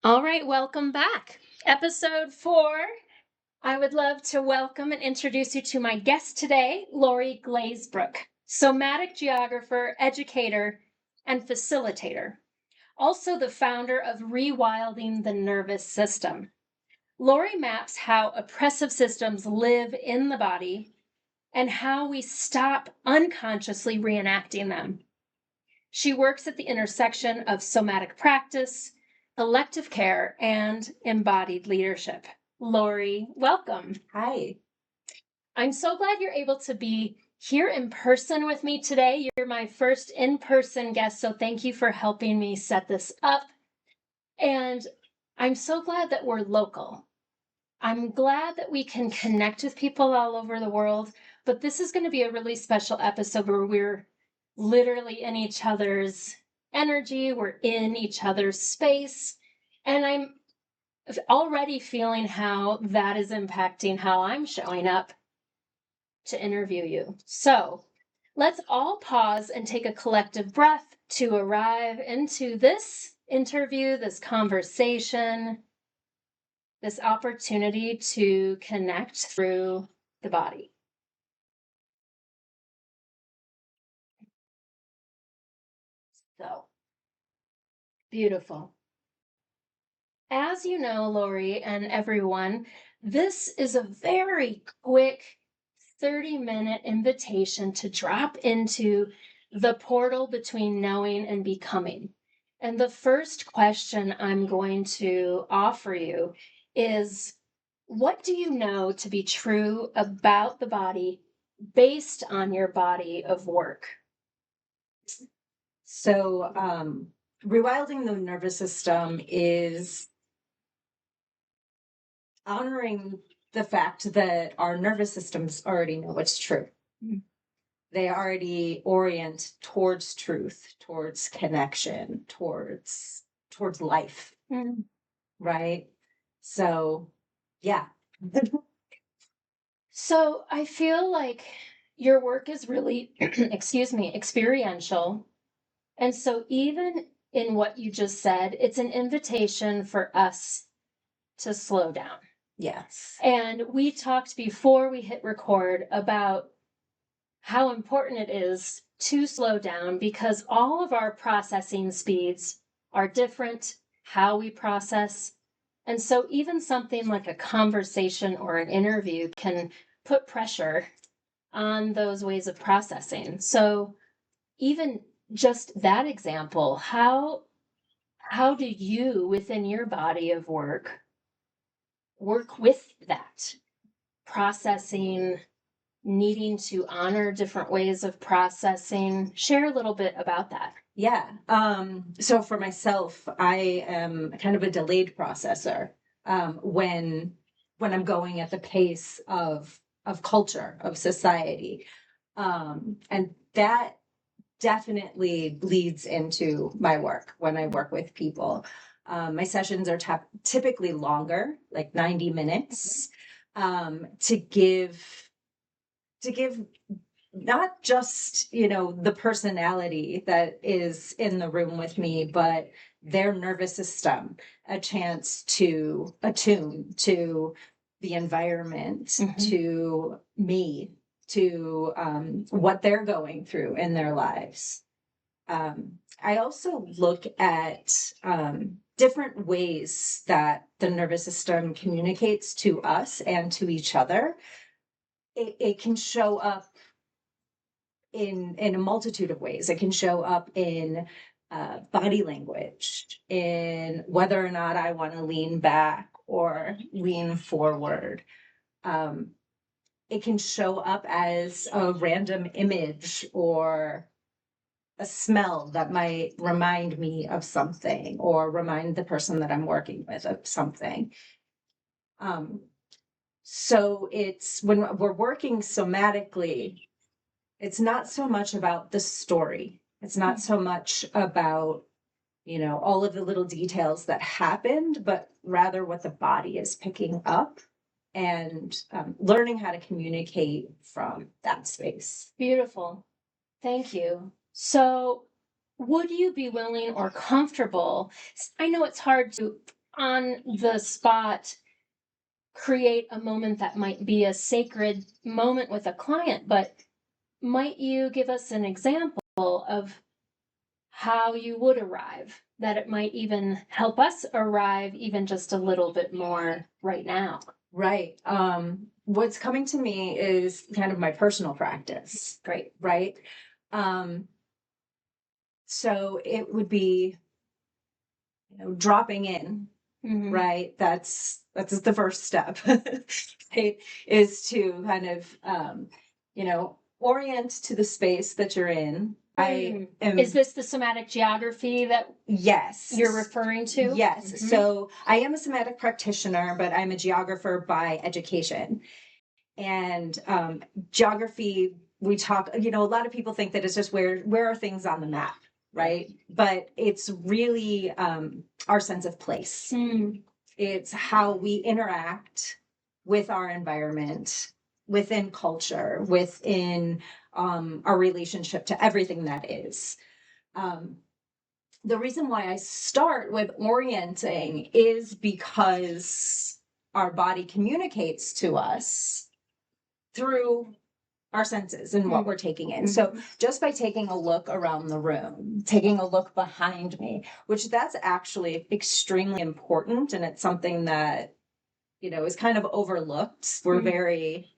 All right, welcome back. Episode 4. I would love to welcome and introduce you to my guest today, Lori Glazebrook, Somatic Geographer, educator, and facilitator. Also the founder of Rewilding the Nervous System. Lori maps how oppressive systems live in the body and how we stop unconsciously reenacting them. She works at the intersection of somatic practice, elective care, and embodied leadership. Lori, welcome. Hi. I'm so glad you're able to be here in person with me today. You're my first in-person guest, so thank you for helping me set this up. And I'm so glad that we're local. I'm glad that we can connect with people all over the world, but this is going to be a really special episode where we're literally in each other's energy, we're in each other's space, and I'm already feeling how that is impacting how I'm showing up to interview you. So let's all pause and take a collective breath to arrive into this interview, this conversation, this opportunity to connect through the body. So beautiful. As you know, Lori and everyone, this is a very quick 30-minute invitation to drop into the portal between knowing and becoming. And the first question I'm going to offer you is, what do you know to be true about the body based on your body of work? So, rewilding the nervous system is honoring the fact that our nervous systems already know what's true. Mm. They already orient towards truth, towards connection, towards life, right? So, yeah. So I feel like your work is really, experiential. And so even in what you just said, it's an invitation for us to slow down. Yes. And we talked before we hit record about how important it is to slow down because all of our processing speeds are different, how we process. And so even something like a conversation or an interview can put pressure on those ways of processing. So even just that example, how do you within your body of work with that processing, needing to honor different ways of processing? Share a little bit about that. Yeah. So for myself, I am kind of a delayed processor when I'm going at the pace of culture, of society. And that definitely bleeds into my work when I work with people. My sessions are typically longer, like 90 minutes, to give not just, the personality that is in the room with me, but their nervous system a chance to attune to the environment, to me, to what they're going through in their lives. I also look at different ways that the nervous system communicates to us and to each other. It can show up in a multitude of ways. It can show up in body language, in whether or not I want to lean back or lean forward. It can show up as a random image or a smell that might remind me of something or remind the person that I'm working with of something. So it's when we're working somatically, it's not so much about the story. It's not so much about, all of the little details that happened, but rather what the body is picking up and learning how to communicate from that space. Beautiful. Thank you. So would you be willing or comfortable? I know it's hard to on the spot create a moment that might be a sacred moment with a client, but might you give us an example of how you would arrive, that it might even help us arrive even just a little bit more right now? Right. What's coming to me is kind of my personal practice. Great. Right. So it would be, dropping in, right? That's the first step, right? Is to kind of, orient to the space that you're in. I am. Is this the somatic geography that Yes. you're referring to? Yes. So I am a somatic practitioner, but I'm a geographer by education. And geography, we talk, a lot of people think that it's just where are things on the map, right? But it's really our sense of place. It's how we interact with our environment, within culture, within our relationship to everything that is. The reason why I start with orienting is because our body communicates to us through our senses and what we're taking in. So just by taking a look around the room, taking a look behind me, which that's actually extremely important. And it's something that, is kind of overlooked. We're very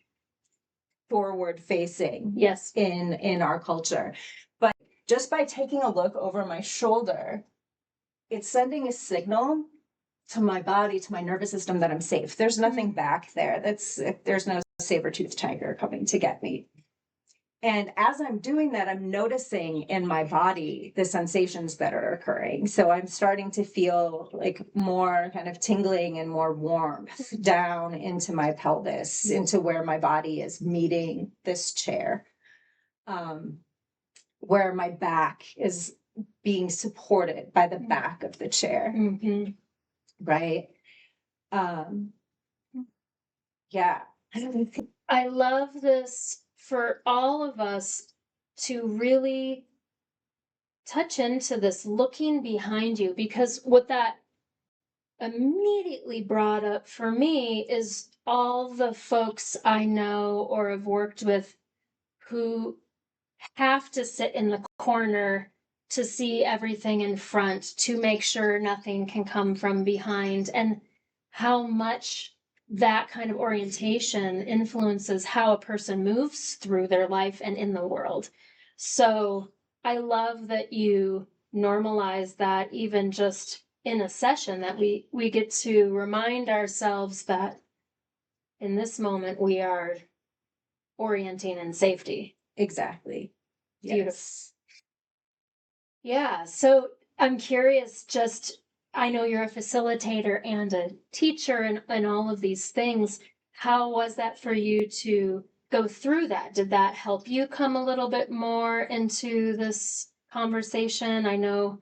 forward facing, yes, in our culture. But just by taking a look over my shoulder, it's sending a signal to my body, to my nervous system, that I'm safe. There's nothing back there. There's no saber-toothed tiger coming to get me. And as I'm doing that, I'm noticing in my body the sensations that are occurring. So I'm starting to feel like more kind of tingling and more warmth down into my pelvis, into where my body is meeting this chair, where my back is being supported by the back of the chair. Right. Yeah. I love this for all of us to really touch into this looking behind you, because what that immediately brought up for me is all the folks I know or have worked with who have to sit in the corner to see everything in front, to make sure nothing can come from behind, and how much that kind of orientation influences how a person moves through their life and in the world. So I love that you normalize that, even just in a session, that we get to remind ourselves that in this moment we are orienting in safety. Exactly. Beautiful. Yes. Yeah. So I'm curious, I know you're a facilitator and a teacher and all of these things. How was that for you to go through that? Did that help you come a little bit more into this conversation? I know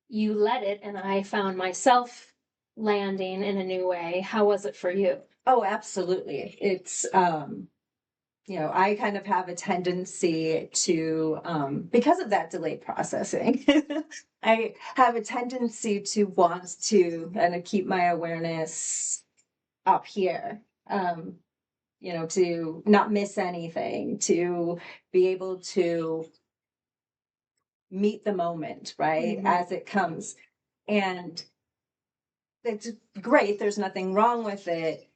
you led it and I found myself landing in a new way. How was it for you? Oh, absolutely. It's, I kind of have a tendency to, because of that delayed processing, I have a tendency to want to kind of keep my awareness up here, to not miss anything, to be able to meet the moment, right, as it comes. And it's great. There's nothing wrong with it.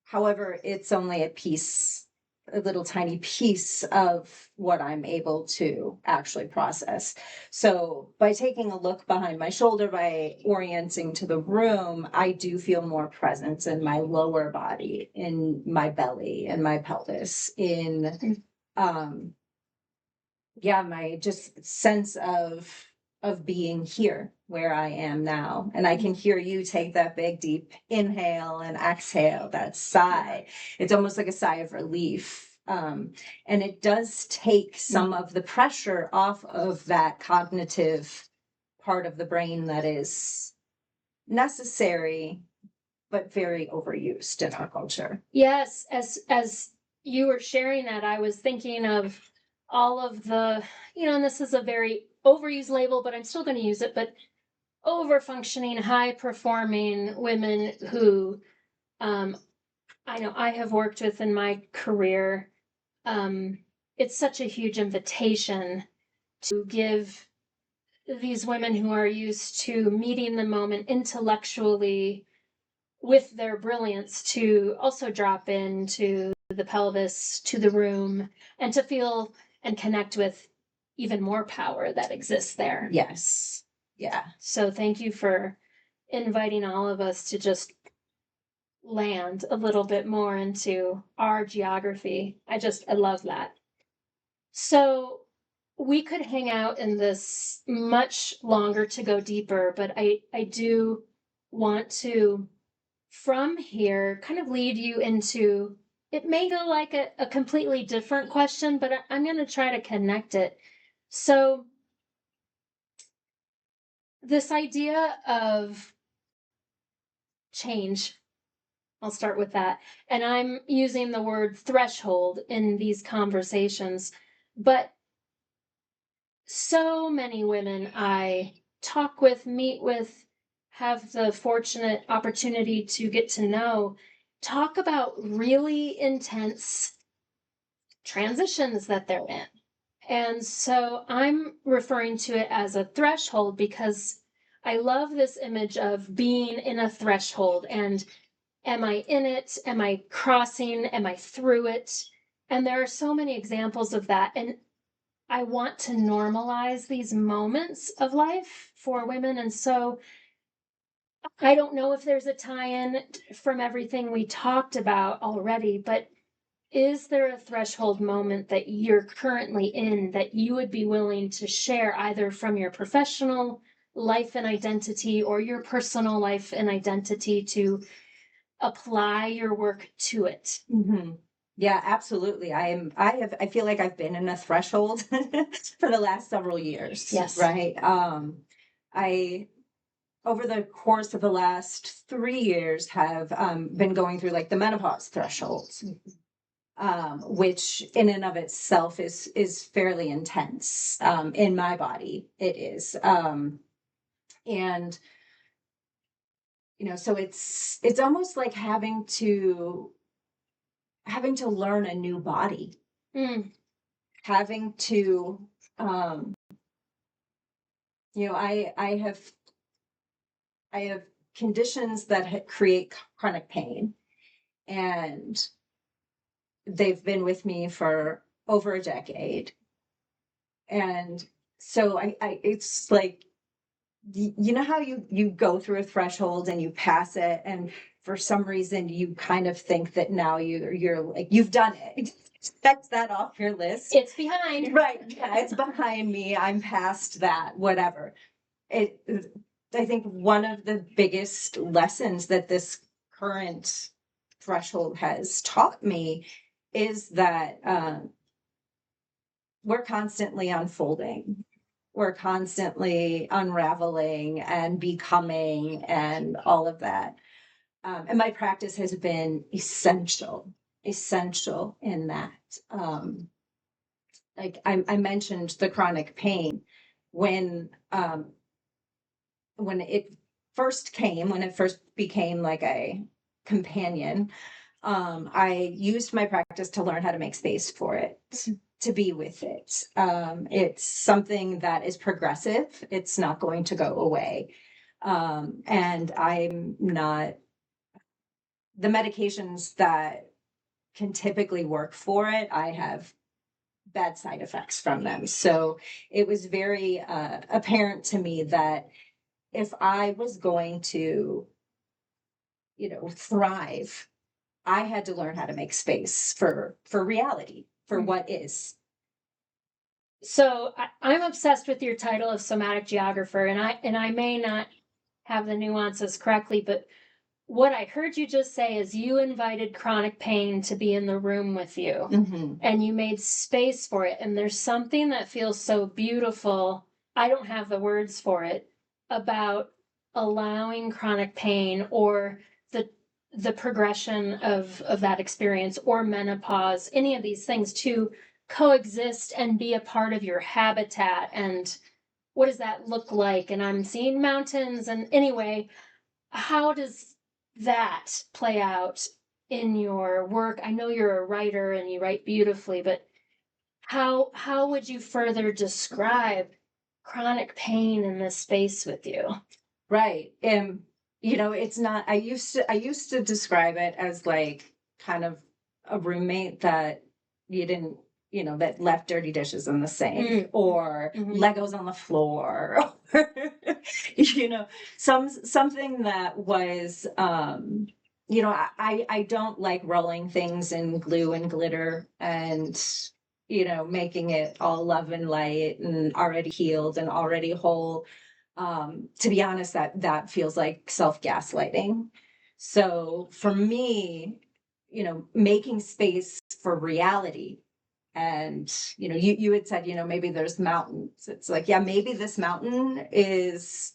However, it's only a little tiny piece of what I'm able to actually process. So by taking a look behind my shoulder, by orienting to the room, I do feel more presence in my lower body, in my belly, in my pelvis, in my just sense of being here where I am now. And I can hear you take that big deep inhale and exhale, that sigh. It's almost like a sigh of relief. And it does take some of the pressure off of that cognitive part of the brain that is necessary, but very overused in our culture. Yes, as you were sharing that, I was thinking of all of the, and this is a very overused label, but I'm still going to use it, but over-functioning, high-performing women who I know I have worked with in my career. It's such a huge invitation to give these women who are used to meeting the moment intellectually with their brilliance to also drop into the pelvis, to the room, and to feel and connect with even more power that exists there. Yes. Yeah. So thank you for inviting all of us to just land a little bit more into our geography. I love that. So we could hang out in this much longer to go deeper, but I do want to, from here, kind of lead you into, it may go like a completely different question, but I'm going to try to connect it. So this idea of change, I'll start with that. And I'm using the word threshold in these conversations, but so many women I talk with, meet with, have the fortunate opportunity to get to know, talk about really intense transitions that they're in. And so I'm referring to it as a threshold because I love this image of being in a threshold and am I in it? Am I crossing? Am I through it? And there are so many examples of that. And I want to normalize these moments of life for women. And so I don't know if there's a tie-in from everything we talked about already, but is there a threshold moment that you're currently in that you would be willing to share either from your professional life and identity or your personal life and identity to apply your work to it? Mm-hmm. Yeah, absolutely. I feel like I've been in a threshold for the last several years. Yes. Right. I, over the course of the last 3 years, have been going through like the menopause thresholds, which in and of itself is fairly intense. In my body, it is. And so it's almost like having to learn a new body, having to, I have conditions that create chronic pain, and they've been with me for over a decade. And so it's like, you know how you go through a threshold and you pass it, and for some reason you kind of think that now you're like, you've done it. Check that off your list. It's behind. Right. Yeah, it's behind me. I'm past that, whatever. I think one of the biggest lessons that this current threshold has taught me is that we're constantly unfolding. We're constantly unraveling and becoming and all of that. And my practice has been essential in that. Like I mentioned the chronic pain when it first became like a companion. I used my practice to learn how to make space for it, to be with it. It's something that is progressive. It's not going to go away. And I'm not, the medications that can typically work for it, I have bad side effects from them. So it was very apparent to me that if I was going to, thrive, I had to learn how to make space for reality, for what is. So I'm obsessed with your title of Somatic Geographer, and I may not have the nuances correctly, but what I heard you just say is you invited chronic pain to be in the room with you, and you made space for it. And there's something that feels so beautiful, I don't have the words for it, about allowing chronic pain or the progression of that experience or menopause, any of these things, to coexist and be a part of your habitat and what does that look like? And I'm seeing mountains. And anyway, how does that play out in your work? I know you're a writer and you write beautifully, but how would you further describe chronic pain in this space with you? Right. It's not, I used to describe it as like kind of a roommate that you didn't, that left dirty dishes in the sink or Legos on the floor or, something that was, I don't like rolling things in glue and glitter and, making it all love and light and already healed and already whole. To be honest, that feels like self-gaslighting. So for me, making space for reality. And, you had said, maybe there's mountains. It's like, yeah, maybe this mountain is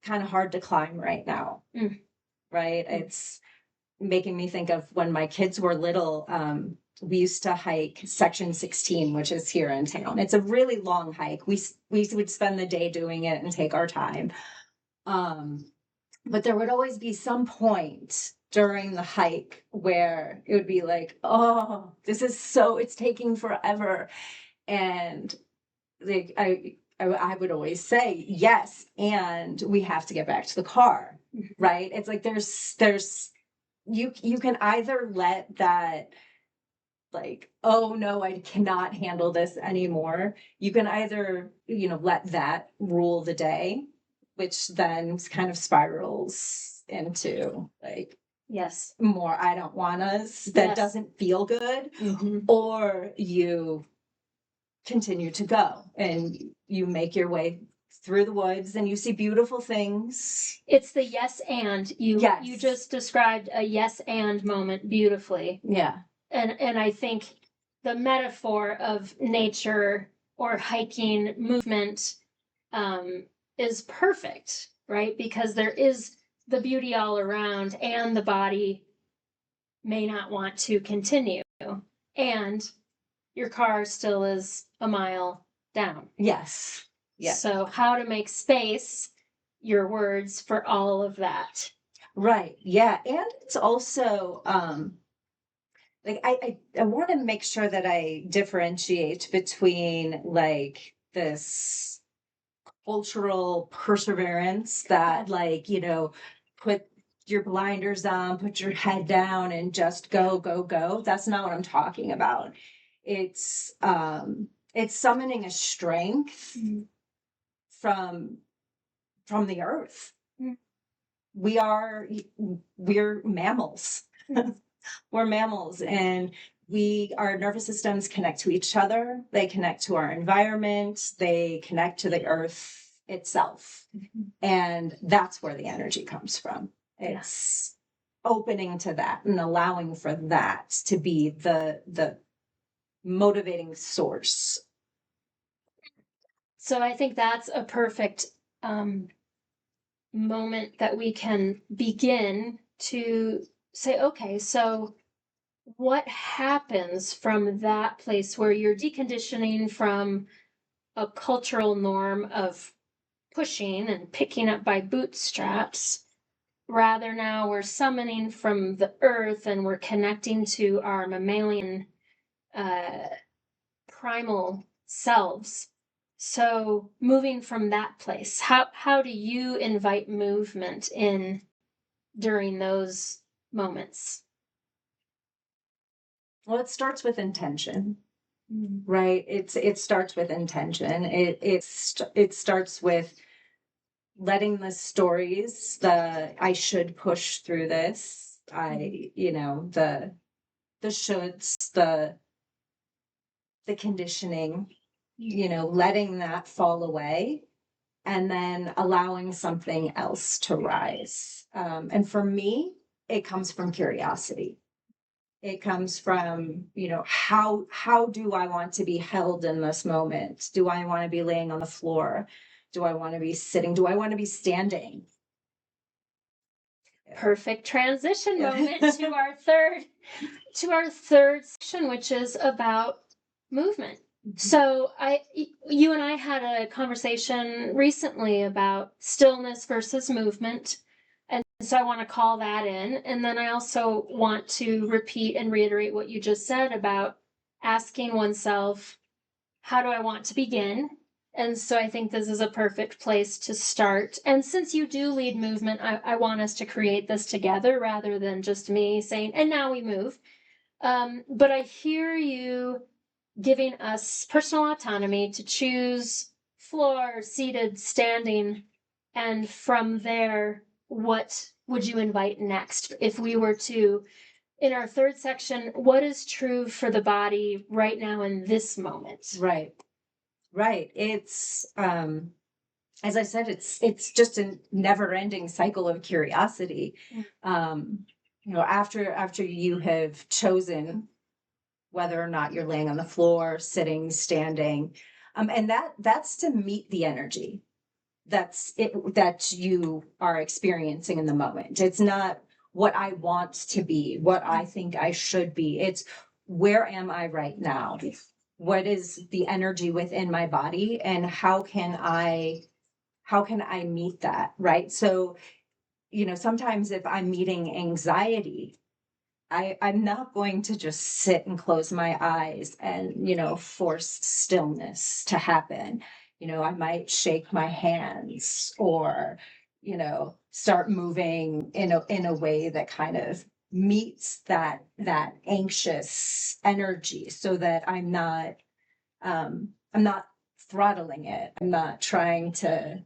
kind of hard to climb right now. Right. It's making me think of when my kids were little. We used to hike section 16, which is here in town. It's a really long hike. We would spend the day doing it and take our time. But there would always be some point during the hike where it would be like, oh, it's taking forever. And like, I would always say yes, and we have to get back to the car, right? It's like you can either let that, like, oh no, I cannot handle this anymore. You can either, let that rule the day, which then kind of spirals into like, Yes. more I don't want us, that doesn't feel good, or you continue to go and you make your way through the woods and you see beautiful things. It's the yes and you just described a yes and moment beautifully. Yeah. And I think the metaphor of nature or hiking movement is perfect, right? Because there is the beauty all around and the body may not want to continue. And your car still is a mile down. Yes. Yes. So how to make space, your words, for all of that. Right. Yeah. And it's also like I want to make sure that I differentiate between like this cultural perseverance that like, put your blinders on, put your head down and just go, go, go. That's not what I'm talking about. It's summoning a strength from the earth. We're mammals. We're mammals, and our nervous systems connect to each other. They connect to our environment. They connect to the earth itself. And that's where the energy comes from. It's opening to that and allowing for that to be the motivating source. So I think that's a perfect moment that we can begin to say, okay, so what happens from that place where you're deconditioning from a cultural norm of pushing and picking up by bootstraps? Rather, now we're summoning from the earth and we're connecting to our mammalian primal selves. So moving from that place, how do you invite movement in during those moments? Well, it starts with intention, right? It starts with intention. It starts with letting the stories, I should push through this. The shoulds, the conditioning, letting that fall away and then allowing something else to rise. And for me, it comes from curiosity. It comes from, how do I want to be held in this moment? Do I want to be laying on the floor? Do I want to be sitting? Do I want to be standing? Perfect transition moment to our third section, which is about movement. So you and I had a conversation recently about stillness versus movement. And so I want to call that in. And then I also want to repeat and reiterate what you just said about asking oneself, how do I want to begin? And so I think this is a perfect place to start. And since you do lead movement, I want us to create this together rather than just me saying, and now we move. But I hear you giving us personal autonomy to choose floor, seated, standing, and from there, what would you invite next? If we were to, in our third section, what is true for the body right now in this moment? Right. Right. It's as I said, it's just a never-ending cycle of curiosity. After you have chosen whether or not you're laying on the floor, sitting, standing, and that's to meet the energy that's it that you are experiencing in the moment. It's not what I want to be, what I think I should be. It's where am I right now? What is the energy within my body, and how can I meet that, right? So, sometimes if I'm meeting anxiety, I'm not going to just sit and close my eyes and, force stillness to happen. I might shake my hands or, start moving in a way that kind of meets that anxious energy so that I'm not throttling it. I'm not trying to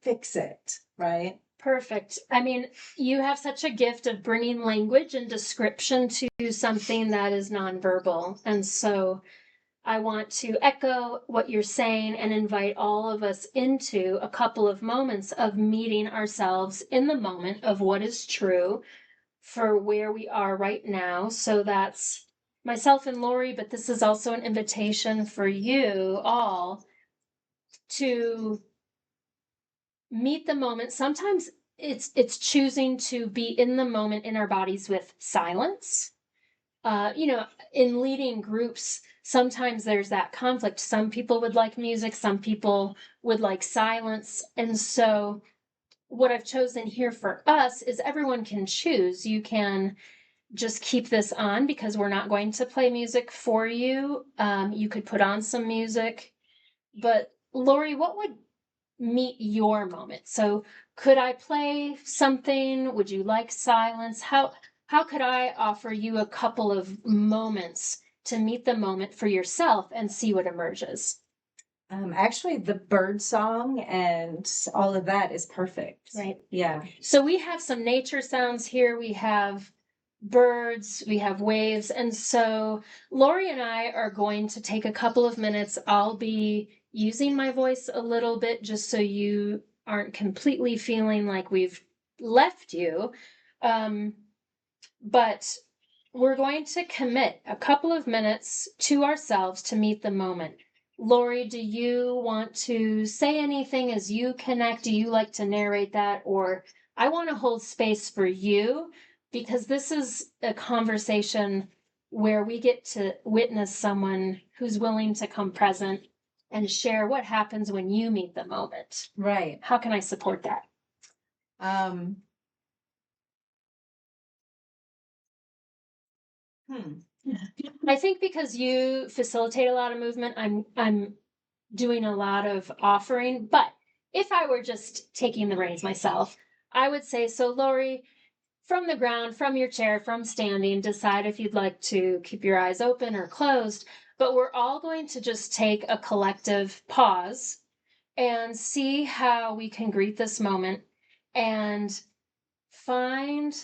fix it, right? Perfect. I mean, you have such a gift of bringing language and description to something that is nonverbal. And so I want to echo what you're saying and invite all of us into a couple of moments of meeting ourselves in the moment of what is true for where we are right now. So that's myself and Lori, but this is also an invitation for you all to meet the moment. Sometimes it's choosing to be in the moment in our bodies with silence. In leading groups, sometimes there's that conflict. Some people would like music, some people would like silence. And so what I've chosen here for us is everyone can choose. You can just keep this on because we're not going to play music for you. You could put on some music. But Lori, what would meet your moment? So could I play something? Would you like silence? How could I offer you a couple of moments to meet the moment for yourself and see what emerges? Actually, the bird song and all of that is perfect. Right. Yeah. So we have some nature sounds here. We have birds, we have waves. And so Lori and I are going to take a couple of minutes. I'll be using my voice a little bit just so you aren't completely feeling like we've left you. But we're going to commit a couple of minutes to ourselves to meet the moment. Lori, do you want to say anything as you connect? Do you like to narrate that? Or I want to hold space for you because this is a conversation where we get to witness someone who's willing to come present and share what happens when you meet the moment. Right. How can I support that? Hmm. I think because you facilitate a lot of movement, I'm doing a lot of offering. But if I were just taking the reins myself, I would say, so Lori, from the ground, from your chair, from standing, decide if you'd like to keep your eyes open or closed. But we're all going to just take a collective pause and see how we can greet this moment and find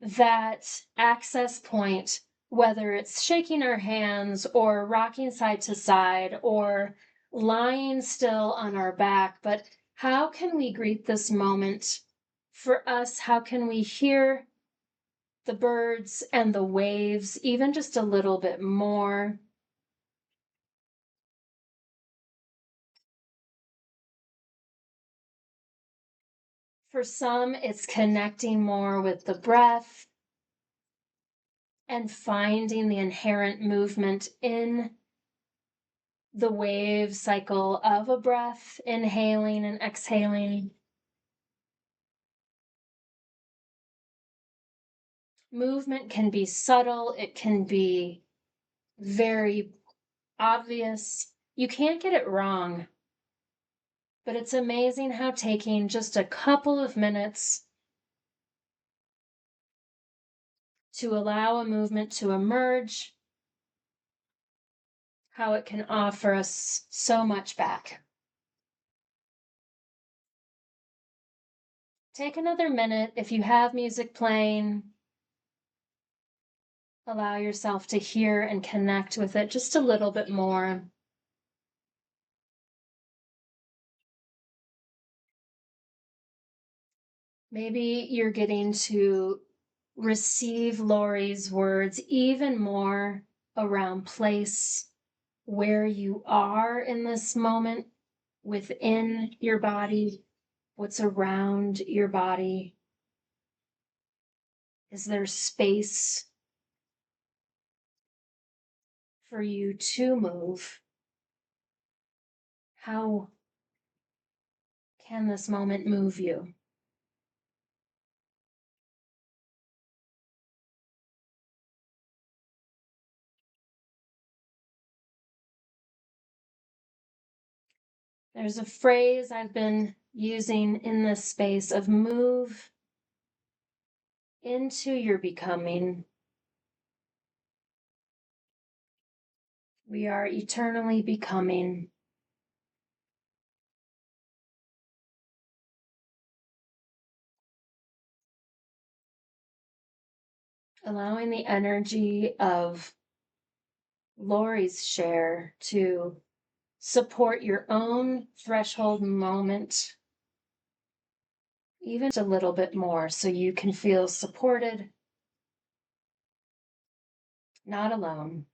that access point, whether it's shaking our hands or rocking side to side or lying still on our back. But how can we greet this moment for us? How can we hear the birds and the waves even just a little bit more? For some, it's connecting more with the breath and finding the inherent movement in the wave cycle of a breath, inhaling and exhaling. Movement can be subtle, it can be very obvious. You can't get it wrong. But it's amazing how taking just a couple of minutes to allow a movement to emerge, how it can offer us so much back. Take another minute. If you have music playing, allow yourself to hear and connect with it just a little bit more. Maybe you're getting to receive Lori's words even more around place, where you are in this moment within your body, what's around your body. Is there space for you to move? How can this moment move you? There's a phrase I've been using in this space of move into your becoming. We are eternally becoming. Allowing the energy of Lori's share to support your own threshold moment even a little bit more so you can feel supported, not alone.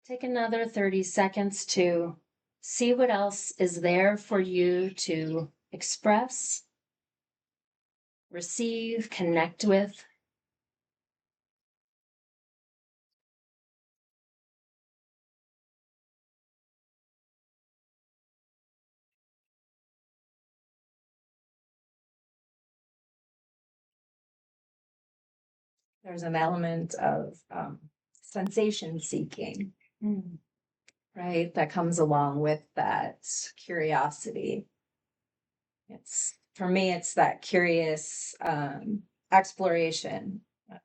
Take another 30 seconds to see what else is there for you to express, receive, connect with. There's an element of sensation seeking, right? That comes along with that curiosity. It's, for me, it's that curious exploration of,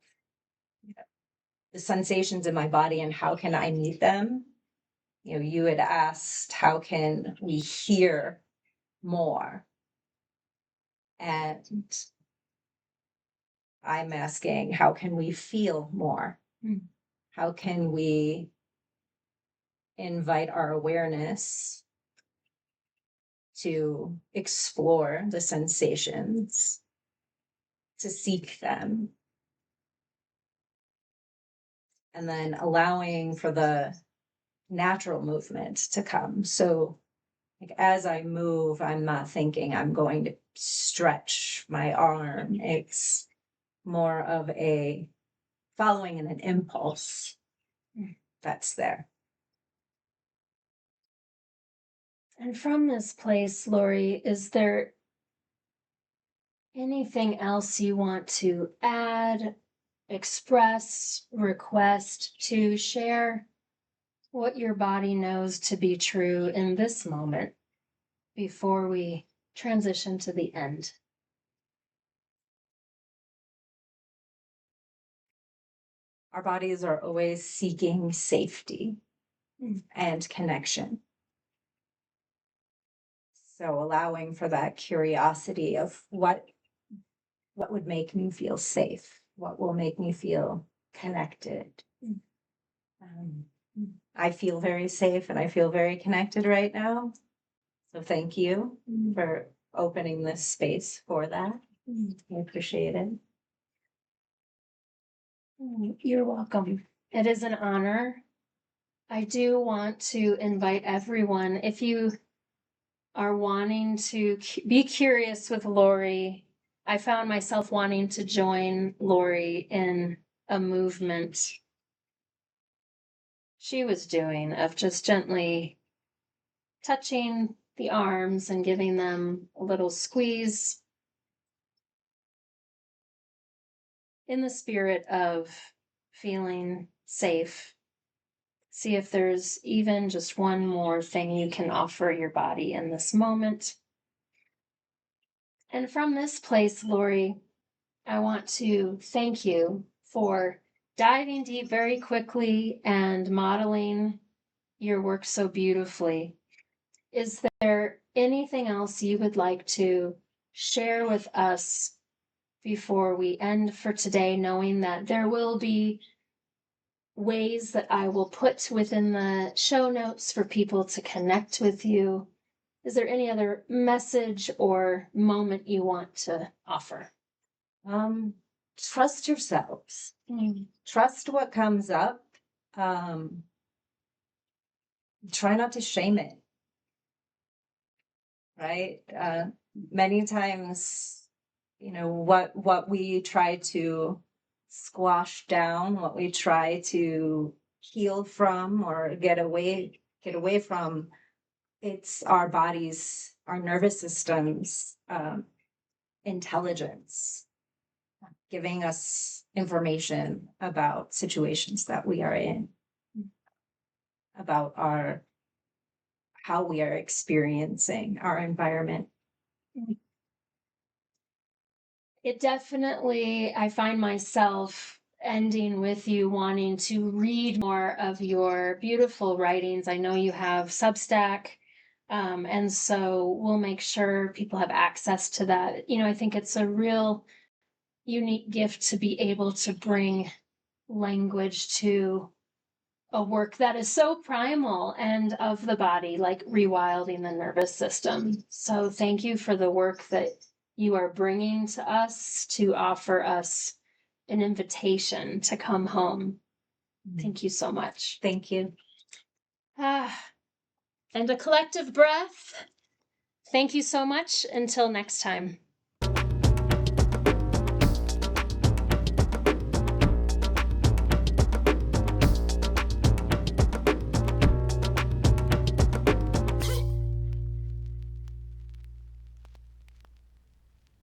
the sensations in my body and how can I meet them. You had asked, how can we hear more? And I'm asking, how can we feel more? How can we invite our awareness to explore the sensations, to seek them, and then allowing for the natural movement to come. So, like, as I move, I'm not thinking I'm going to stretch my arm. It's more of a following an impulse that's there. And from this place, Lori, is there anything else you want to add, express, request, to share what your body knows to be true in this moment before we transition to the end? Our bodies are always seeking safety and connection. So allowing for that curiosity of what would make me feel safe, what will make me feel connected. I feel very safe and I feel very connected right now. So thank you for opening this space for that. I appreciate it. You're welcome. It is an honor. I do want to invite everyone, if you are wanting to be curious with Lori, I found myself wanting to join Lori in a movement she was doing of just gently touching the arms and giving them a little squeeze in the spirit of feeling safe. See if there's even just one more thing you can offer your body in this moment. And from this place, Lori, I want to thank you for diving deep very quickly and modeling your work so beautifully. Is there anything else you would like to share with us before we end for today, knowing that there will be ways that I will put within the show notes for people to connect with you? Is there any other message or moment you want to offer? Trust yourselves. Trust what comes up. Try not to shame it. Right? Many times, what we try to squash down, what we try to heal from or get away from, it's our bodies, our nervous systems, intelligence, giving us information about situations that we are in, about how we are experiencing our environment. It definitely, I find myself ending with you wanting to read more of your beautiful writings. I know you have Substack, and so we'll make sure people have access to that. I think it's a real unique gift to be able to bring language to a work that is so primal and of the body, like Rewilding the Nervous System. So thank you for the work that you are bringing to us to offer us an invitation to come home. Thank you so much. Thank you. And a collective breath. Thank you so much. Until next time.